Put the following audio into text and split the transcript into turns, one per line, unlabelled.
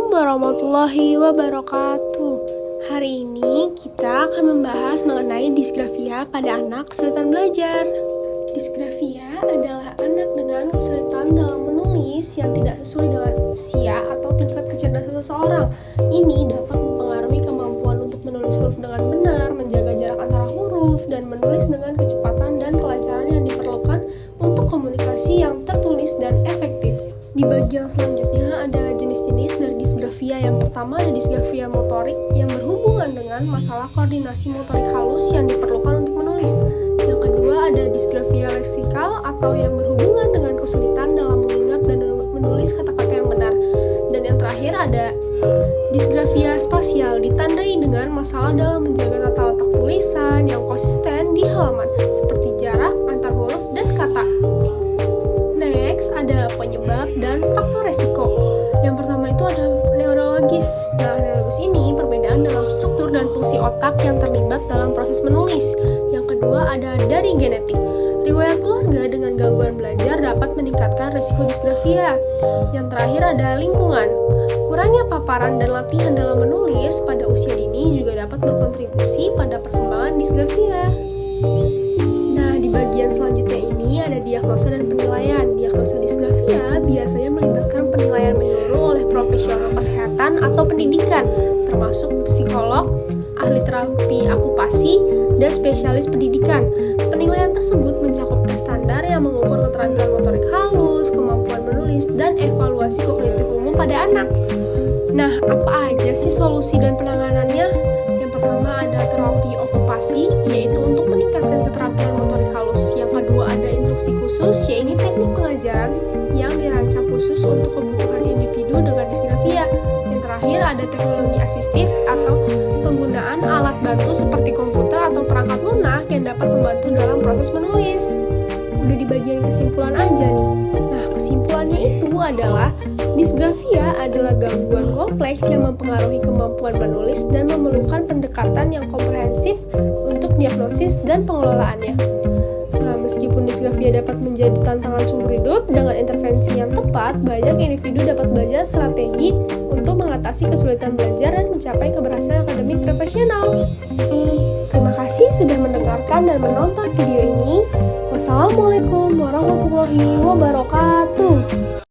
Assalamualaikum warahmatullahi wabarakatuh. Hari ini kita akan membahas mengenai disgrafia pada anak kesulitan belajar. Disgrafia adalah anak dengan kesulitan dalam menulis yang tidak sesuai dengan usia atau tingkat kecerdasan seseorang. Ini dapat mempengaruhi kemampuan untuk menulis huruf dengan benar, menjaga jarak antara huruf, dan menulis dengan kecepatan dan kelancaran yang diperlukan untuk komunikasi yang tertulis dan efektif. Di bagian selanjutnya ada jenis-jenis dari disgrafia. Yang pertama ada disgrafia motorik yang berhubungan dengan masalah koordinasi motorik halus yang diperlukan untuk menulis. Yang kedua ada disgrafia leksikal atau yang berhubungan dengan kesulitan dalam mengingat dan menulis kata-kata yang benar. Dan yang terakhir ada disgrafia spasial, ditandai dengan masalah dalam menjaga tata letak tulisan yang konsisten di halaman, seperti jarak antar huruf dan kata. Ada penyebab dan faktor resiko. Yang pertama itu ada neurologis. Nah, neurologis ini perbedaan dalam struktur dan fungsi otak yang terlibat dalam proses menulis. Yang kedua ada dari genetik. Riwayat keluarga dengan gangguan belajar dapat meningkatkan resiko disgrafia. Yang terakhir ada lingkungan. Kurangnya paparan dan latihan dalam menulis pada usia dini juga dapat berkontribusi pada perkembangan disgrafia. Bagian selanjutnya ini ada diagnosa dan penilaian. Diagnosa disgrafia biasanya melibatkan penilaian menyeluruh oleh profesional kesehatan atau pendidikan, termasuk psikolog, ahli terapi okupasi, dan spesialis pendidikan. Penilaian tersebut mencakup tes standar yang mengukur keterampilan motorik halus, kemampuan menulis, dan evaluasi kognitif umum pada anak. Nah, apa aja sih solusi dan penanganannya? Yang pertama ada terapi okupasi, yaitu untuk meningkatkan keterampilan motorik halus. Yang kedua ada instruksi khusus, yaitu teknik pengajaran yang dirancang khusus untuk kebutuhan individu dengan disgrafia. Yang terakhir ada teknologi asistif atau penggunaan alat bantu seperti komputer atau perangkat lunak yang dapat membantu dalam proses menulis. Udah di bagian kesimpulan aja nih. Nah, kesimpulannya itu adalah disgrafia adalah gangguan kompleks yang mempengaruhi kemampuan menulis dan memerlukan pendekatan yang komprehensif untuk diagnosis dan pengelolaannya. Nah, meskipun disgrafia dapat menjadi tantangan seumur hidup, dengan intervensi yang tepat, banyak individu dapat belajar strategi untuk mengatasi kesulitan belajar dan mencapai keberhasilan akademik profesional. Terima kasih sudah mendengarkan dan menonton video ini. Wassalamualaikum warahmatullahi wabarakatuh.